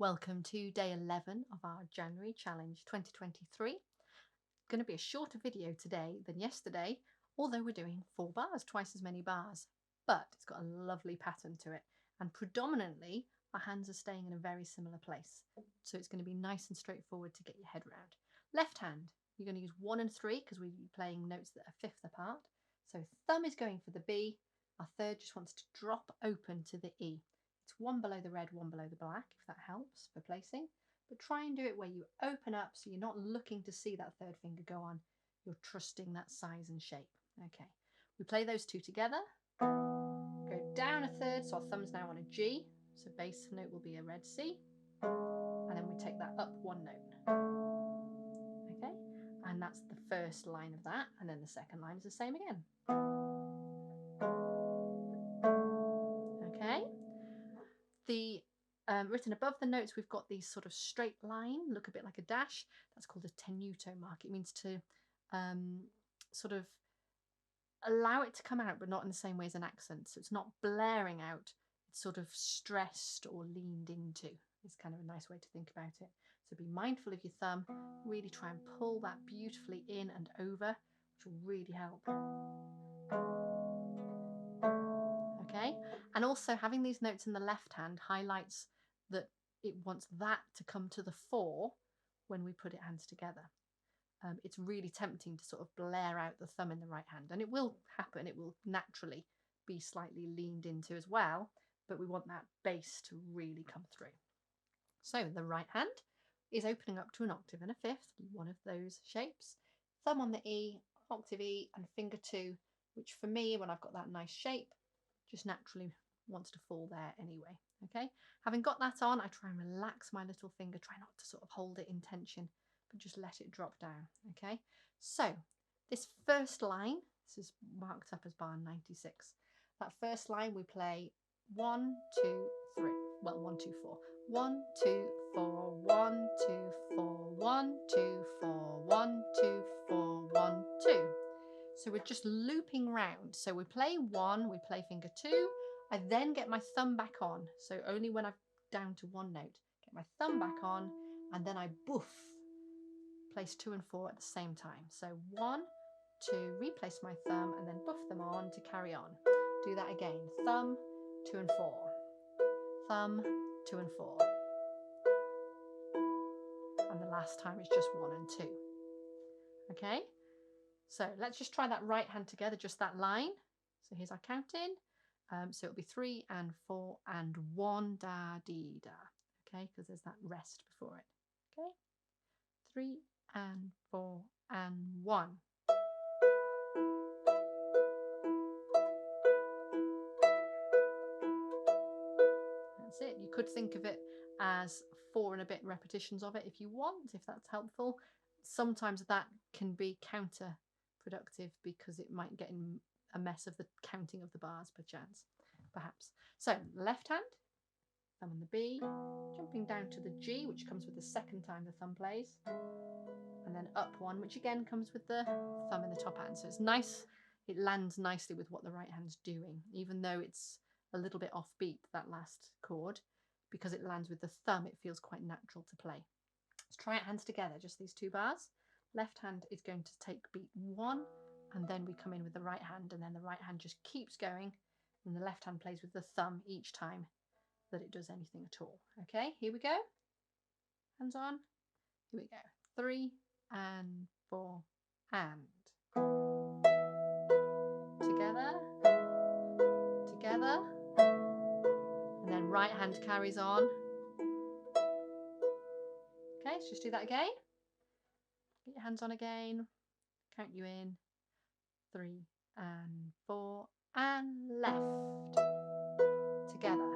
Welcome to day 11 of our January challenge 2023. Going to be a shorter video today than yesterday, although we're doing 4 bars, twice as many bars, but it's got a lovely pattern to it, and predominantly our hands are staying in a very similar place, so it's going to be nice and straightforward to get your head around. Left hand, you're going to use 1 and 3 because we're playing notes that are fifth apart. So thumb is going for the B, our third just wants to drop open to the E. It's one below the red, one below the black, if that helps for placing. But try and do it where you open up so you're not looking to see that third finger go on. You're trusting that size and shape. Okay, we play those two together. Go down a third, so our thumb's now on a G. So bass note will be a red C. And then we take that up one note. Okay, and that's the first line of that. And then the second line is the same again. Okay. The written above the notes, we've got these sort of straight line, look a bit like a dash. That's called a tenuto mark. It means to sort of allow it to come out, but not in the same way as an accent. So it's not blaring out, it's sort of stressed or leaned into. It's kind of a nice way to think about it. So be mindful of your thumb, really try and pull that beautifully in and over, which will really help. Okay, and also having these notes in the left hand highlights that it wants that to come to the fore when we put it hands together. It's really tempting to sort of blare out the thumb in the right hand, and it will happen, it will naturally be slightly leaned into as well, but we want that bass to really come through. So the right hand is opening up to an octave and a fifth, one of those shapes. Thumb on the E, octave E, and finger 2, which for me, when I've got that nice shape, just naturally wants to fall there anyway. Okay, having got that on, I try and relax my little finger, try not to sort of hold it in tension, but just let it drop down. Okay, so this first line, this is marked up as bar 96. That first line we play 1, 2, 3. Well, 1, 2, 4. 1, 2, 4. 1, 2, 4. 1, 2, 4. 1, 2, 4. 1, 2. So we're just looping round. So we play 1, we play finger 2. I then get my thumb back on. So only when I'm down to one note, get my thumb back on, and then I boof, place 2 and 4 at the same time. So 1, 2, replace my thumb, and then buff them on to carry on. Do that again. Thumb, 2 and 4. Thumb, 2 and 4. And the last time it's just 1 and 2. Okay? So let's just try that right hand together, just that line. So here's our counting. So it'll be 3 and 4 and 1 da dee da. Okay, because there's that rest before it. Okay, 3 and 4 and 1. That's it. You could think of it as 4 and a bit repetitions of it if you want, if that's helpful. Sometimes that can be counterproductive because it might get in a mess of the counting of the bars perhaps. So left hand, thumb on the B, jumping down to the G, which comes with the second time the thumb plays, and then up 1, which again comes with the thumb in the top hand. So it's nice, it lands nicely with what the right hand's doing, even though it's a little bit offbeat, that last chord, because it lands with the thumb, it feels quite natural to play. Let's try it hands together, just these 2 bars. Left hand is going to take beat 1, and then we come in with the right hand, and then the right hand just keeps going, and the left hand plays with the thumb each time that it does anything at all. Okay, here we go. Hands on. Here we go. 3 and 4 and. Together. Together. And then right hand carries on. Okay, let's just do that again. Get your hands on again. Count you in. 3 and 4 and left. Together.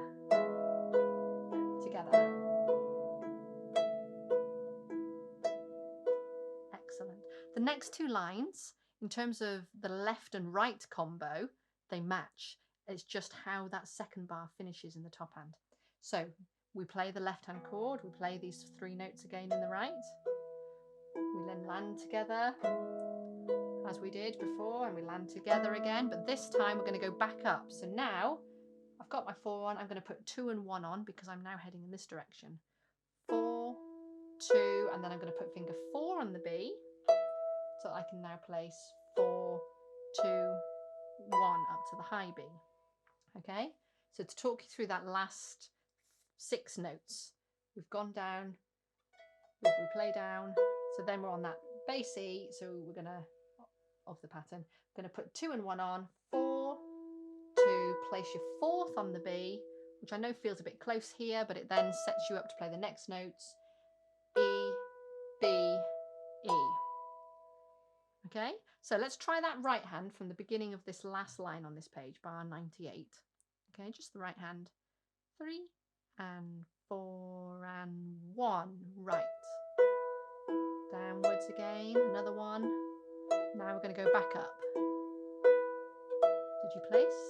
Together. Excellent. The next 2 lines, in terms of the left and right combo, they match. It's just how that second bar finishes in the top hand. So we play the left hand chord, we play these 3 notes again in the right. We then land together as we did before, and we land together again, but this time we're going to go back up. So now I've got my 4 on, I'm going to put 2 and 1 on because I'm now heading in this direction. 4, 2, and then I'm going to put finger 4 on the B, so I can now place 4, 2, 1 up to the high B. Okay, so to talk you through that last 6 notes, we've gone down, we play down, so then we're on that bass E, so we're going to, of the pattern, I'm going to put 2 and 1 on, 4, 2, place your 4th on the B, which I know feels a bit close here, but it then sets you up to play the next notes, E, B, E. Okay, so let's try that right hand from the beginning of this last line on this page, bar 98. Okay, just the right hand. 3 and 4 and 1. Right. Downwards again, another one. Now we're going to go back up. Did you place?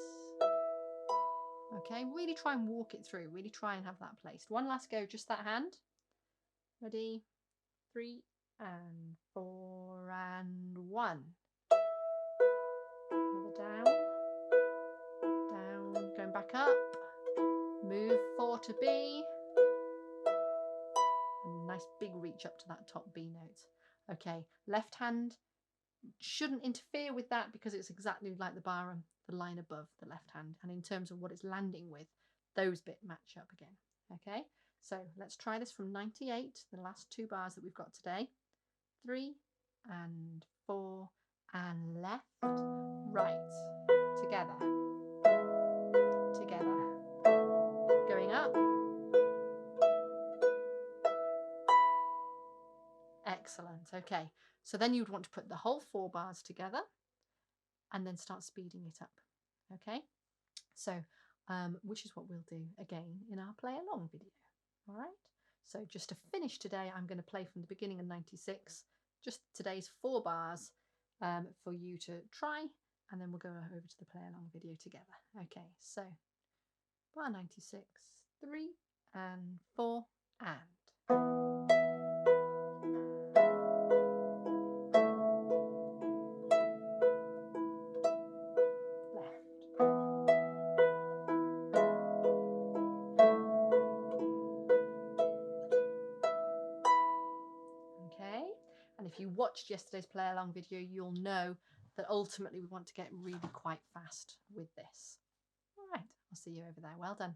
Okay, really try and walk it through. Really try and have that placed. One last go, just that hand. Ready? 3 and 4 and 1. Another down, down, going back up. Move 4 to B. And a nice big reach up to that top B note. Okay, left hand shouldn't interfere with that because it's exactly like the bar, the line above the left hand. And in terms of what it's landing with, those bit match up again. Okay, so let's try this from 98, the last 2 bars that we've got today. 3 and 4 and left, right, together, together, going up. Excellent. Okay, so then you'd want to put the whole 4 bars together and then start speeding it up. Okay, so which is what we'll do again in our play along video. All right, so just to finish today, I'm going to play from the beginning of 96, just today's 4 bars for you to try, and then we'll go over to the play along video together. Okay, so bar 96, 3 and 4 and. And if you watched yesterday's play along video, you'll know that ultimately we want to get really quite fast with this. All right, I'll see you over there. Well done.